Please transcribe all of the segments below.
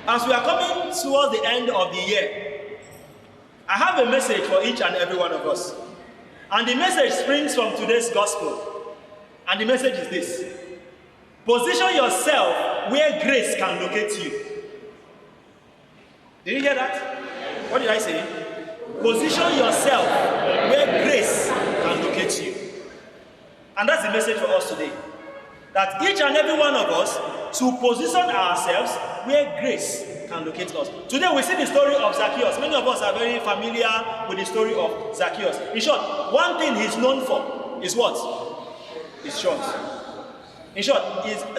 As we are coming towards the end of the year, I have a message for each and every one of us. And the message springs from today's gospel. And the message is this: position yourself where grace can locate you. Did you hear that? What did I say? Position yourself where grace can locate you. And that's the message for us today. That each and every one of us to position ourselves where grace can locate us. Today we see the story of Zacchaeus. Many of us are very familiar with the story of Zacchaeus. In short, one thing he's known for is what? Is short. In short,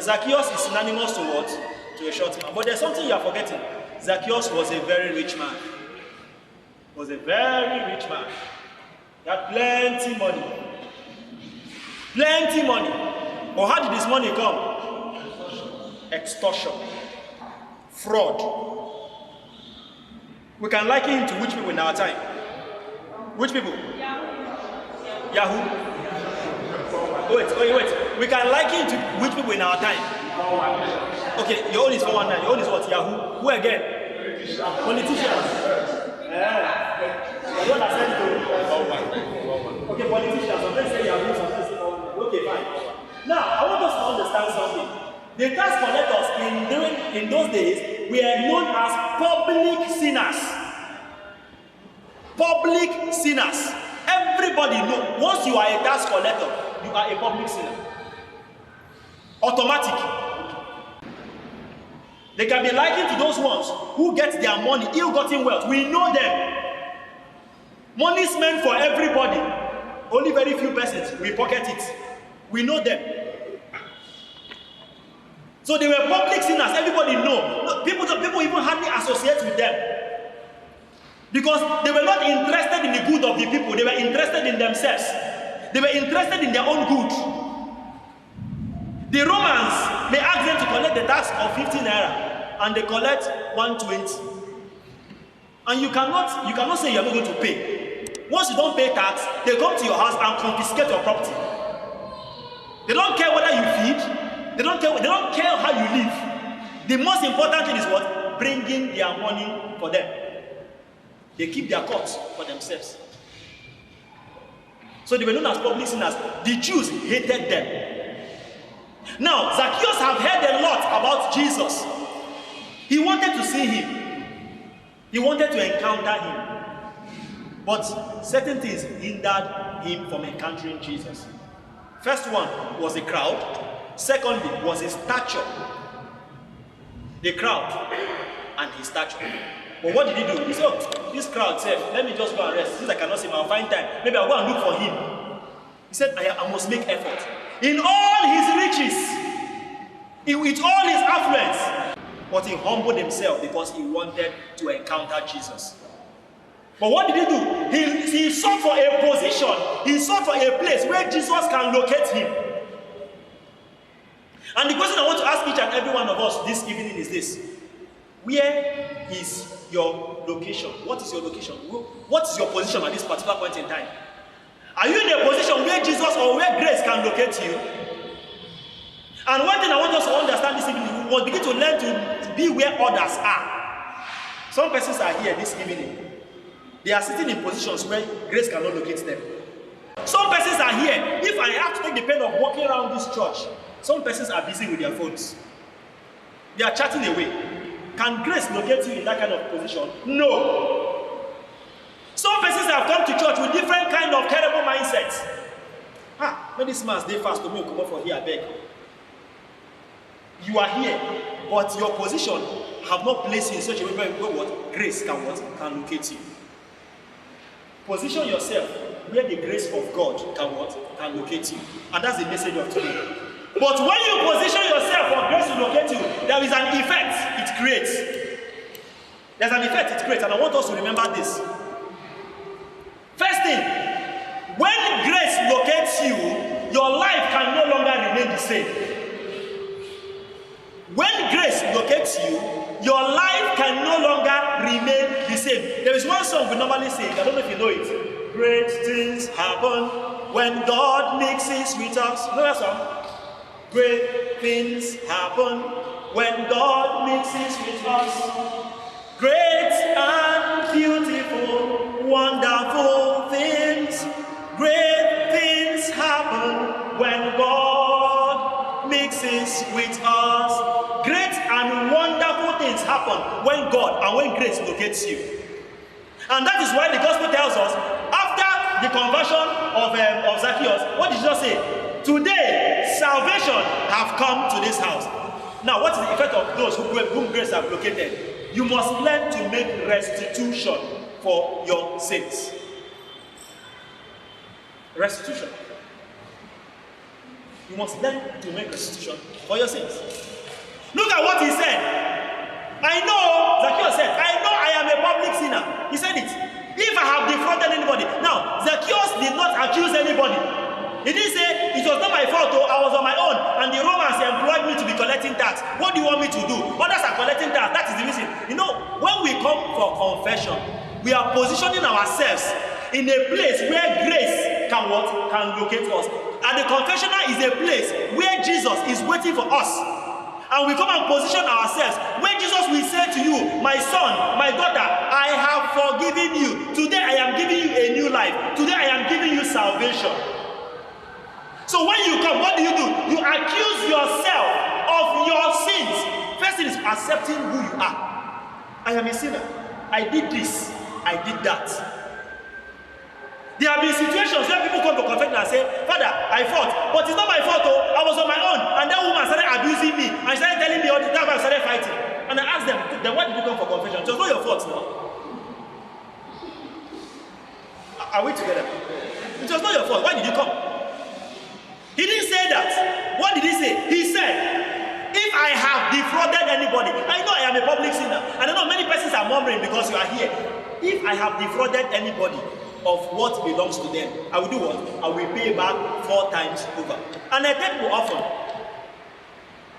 Zacchaeus is synonymous to what? To a short man. But there's something you are forgetting. Zacchaeus was a very rich man. Was a very rich man. He had plenty money. Plenty money. But how did this money come? Extortion. Fraud. We can liken him to which people in our time? Which people? Yahoo. Wait. We can liken him to which people in our time? Okay, your own is 419. Your own is what? Yahoo. Who again? Politicians. You don't understand it. Okay, politicians. Sometimes say Yahoo, sometimes say 419. Okay, fine. Now, I want us to understand something. The tax collectors in those days were known as public sinners. Public sinners. Everybody knows. Once you are a tax collector, you are a public sinner. Automatic. They can be likened to those ones who get their money, ill-gotten wealth. We know them. Money is meant for everybody. Only very few persons will pocket it. We know them. So they were public sinners. Everybody know. People even hardly associate with them. Because they were not interested in the good of the people. They were interested in themselves. They were interested in their own good. The Romans may ask them to collect the tax of 15 naira, and they collect 120. And you cannot say you are not going to pay. Once you don't pay tax, they come to your house and confiscate your property. They don't care whether you feed. They don't care how you live. The most important thing is what? Bringing their money for them. They keep their courts for themselves. So they were known as public sinners. The Jews hated them. Now, Zacchaeus have heard a lot about Jesus. He wanted to see him. He wanted to encounter him. But certain things hindered him from encountering Jesus. First one was the crowd. Secondly was his stature. The crowd and his stature. But what did he do? He said, oh, this crowd said, let me just go and rest. Since I cannot see him, I'll find time. Maybe I'll go and look for him. He said, I must make effort. In all his riches, with all his affluence, but he humbled himself because he wanted to encounter Jesus. But what did he do? He sought for a position. He sought for a place where Jesus can locate him. And the question I want to ask each and every one of us this evening is this: where is your location? What is your location? What is your position at this particular point in time? Are you in a position where Jesus or where grace can locate you? And one thing I want us to understand this evening, we must begin to learn to be where others are. Some persons are here this evening. They are sitting in positions where grace cannot locate them. Some persons are here. If I have to take the pain of walking around this church, some persons are busy with their phones. They are chatting away. Can grace locate you in that kind of position? No. Some persons have come to church with different kind of terrible mindsets. When this man stay fast to me, come up for here, I beg. You are here, but your position have not placed you in such a way where what grace can locate you. Position yourself where the grace of God can locate you. And that's the message of today. But when you position yourself for grace to locate you, there is an effect it creates. There's an effect it creates, and I want us to remember this. First thing, when grace locates you, your life can no longer remain the same. When grace locates you, your life can no longer remain the same. There is one song we normally sing, I don't know if you know it. Great things happen when God mixes with us. You know that song? Great things happen when God mixes with us. Great and beautiful, wonderful things. Great things happen when God mixes with us. Great and wonderful things happen when God and when grace locates you. And that is why the gospel tells us, after the conversion of Zacchaeus, what did Jesus say? Today, salvation have come to this house. Now, what is the effect of those whom grace have located? You must learn to make restitution for your sins. Restitution. You must learn to make restitution for your sins. Look at what he said. I know, Zacchaeus said, I know I am a public sinner. He said it. If I have defrauded anybody. Now, Zacchaeus did not accuse anybody. He didn't say, it was not my fault, though, I was on my own, and the Romans employed me to be collecting tax. What do you want me to do? Others are collecting tax. That is the reason. You know, when we come for confession, we are positioning ourselves in a place where grace can locate us. And the confessional is a place where Jesus is waiting for us. And we come and position ourselves where Jesus will say to you, my son, my daughter, I have forgiven you. Today I am giving you a new life. Today I am giving you salvation. So when you come, what do? You accuse yourself of your sins. First thing is accepting who you are. I am a sinner. I did this. I did that. There have been situations where people come to confession and say, Father, I fought, but it's not my fault, though. I was on my own. And that woman started abusing me. And she started telling me all the time I started fighting. And I asked them, then why did you come for confession? It was not your fault now. Are we together? It was not your fault. Why did you come? He didn't say that. What did he say? He said, if I have defrauded anybody, I know I am a public sinner. And I know many persons are murmuring because you are here. If I have defrauded anybody of what belongs to them, I will do what? I will pay back 4 times over. And I tell people often,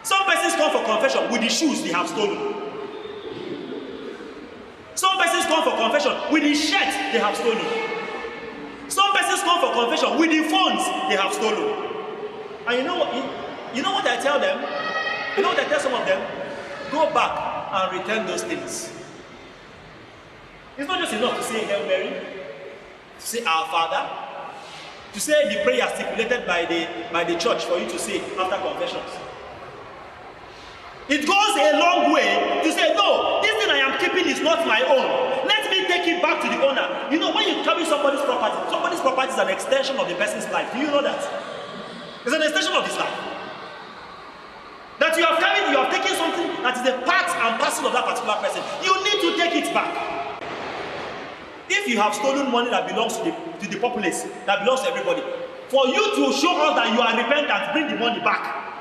some persons come for confession with the shoes they have stolen. Some persons come for confession with the shirt they have stolen. Some persons come for confession with the phones they have stolen. And you know what I tell them? You know what I tell some of them? Go back and return those things. It's not just enough to say Hail Mary, to say Our Father, to say the prayer stipulated by the church for you to say after confessions. It goes a long way to say, no, this thing I am keeping is not my own. Let me take it back to the owner. You know, when you carry somebody's property is an extension of the person's life. Do you know that? It's an extension of his life. That you have carried, you have taken something that is a part and parcel of that particular person. You need to take it back. If you have stolen money that belongs to the populace, that belongs to everybody, for you to show us that you are repentant, bring the money back.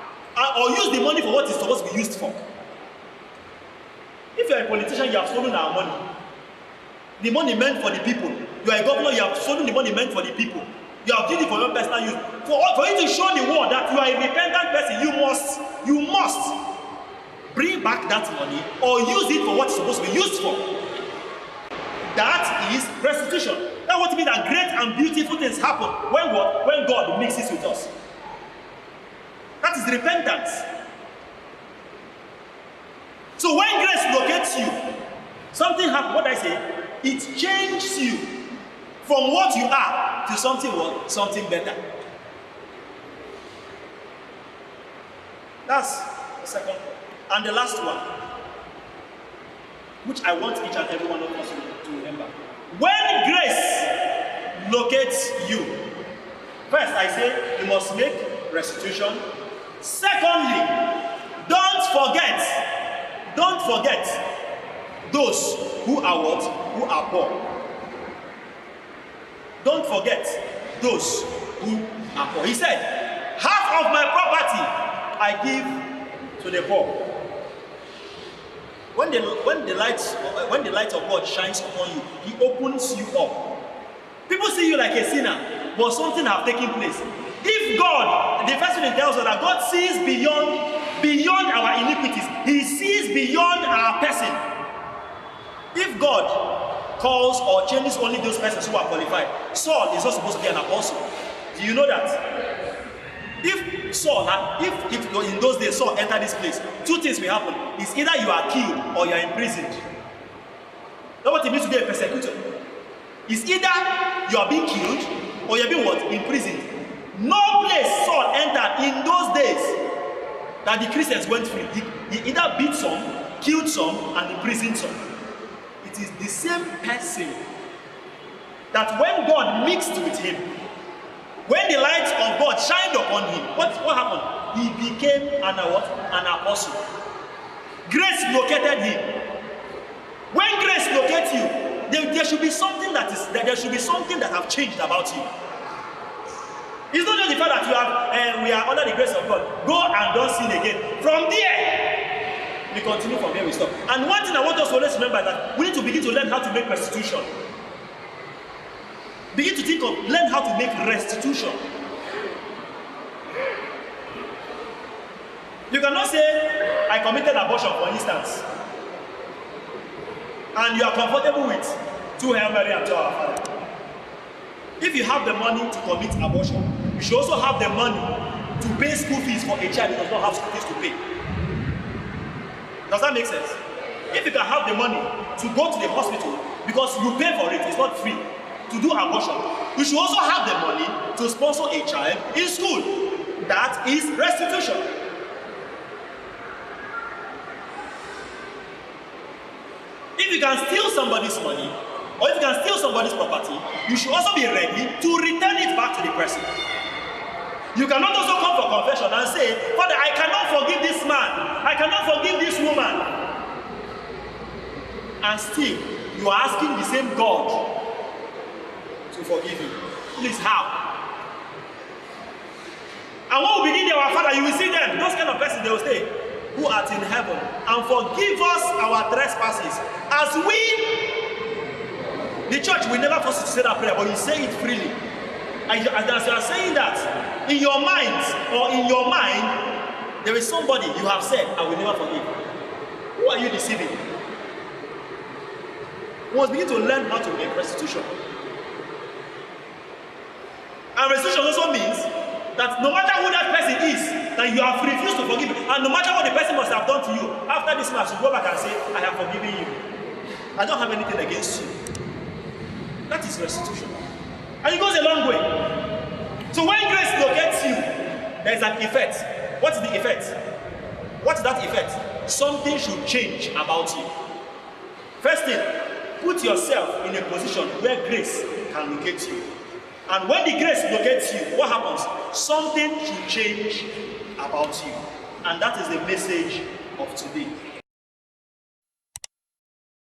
Or use the money for what it's supposed to be used for. If you are a politician, you have stolen our money. The money meant for the people. You are a governor, you have stolen the money meant for the people. You have used it for your personal use. For you to show the world that you are a repentant person, you must bring back that money or use it for what it's supposed to be used for. That is restitution. That's what it means that great and beautiful things happen when what? When God mixes with us. That is repentance. So when grace locates you, something happens. What I say, it changes you from what you are to something what? Something better. That's the second one. And the last one, which I want each and every one of us to remember. When grace locates you, first I say you must make restitution. Secondly, don't forget those who are what? Who are poor. Don't forget those who are poor. He said, half of my property I give to the poor. When the light of God shines upon you, He opens you up. People see you like a sinner, but something has taken place. If God, the first thing tells us that God sees beyond our iniquities. He sees beyond our person. If God calls or changes only those persons who are qualified, Saul is not supposed to be an apostle. Do you know that? If in those days Saul entered this place, two things will happen. It's either you are killed or you are imprisoned. That's what it means to be a persecutor. It's either you are being killed or you are being what? Imprisoned. No place Saul entered in those days that the Christians went free. He either beat some, killed some, and imprisoned some. It is the same person that when God mixed with him, when the light of God shined upon him, what happened? He became an apostle. Grace located him. When grace locates you, there should be something that have changed about you. It's not just the fact that you have we are under the grace of God. Go and don't sin again. From there, we continue from where we stop. And one thing I want us to always remember is that we need to begin to learn how to make restitution. Begin to learn how to make restitution. You cannot say, I committed abortion, for instance, and you are comfortable with 2 Hail Mary and 2 Our Father. If you have the money to commit abortion, you should also have the money to pay school fees for a child who does not have school fees to pay. Does that make sense? If you can have the money to go to the hospital because you pay for it, it's not free, to do abortion, you should also have the money to sponsor a child in school. That is restitution. If you can steal somebody's money, or if you can steal somebody's property, you should also be ready to return it back to the person. You cannot also come for confession and say, Father, I cannot forgive this man, I cannot forgive this woman. And still, you are asking the same God to forgive you. Please, how? And when we begin our Father, you will see them, those kind of persons, they will say, who art in heaven, and forgive us our trespasses, as we. The church will never force you to say that prayer, but you say it freely. As you are saying that, in your mind, or in your mind, there is somebody you have said, I will never forgive. Who are you deceiving? We must begin to learn how to make restitution. And restitution also means that no matter who that person is, that you have refused to forgive, and no matter what the person must have done to you, after this mass, you go back and say, I have forgiven you. I don't have anything against you. That is restitution. And it goes a long way. So when grace locates you, there is an effect. What is the effect? What is that effect? Something should change about you. First thing, put yourself in a position where grace can locate you. And when the grace locates you, what happens? Something should change about you. And that is the message of today.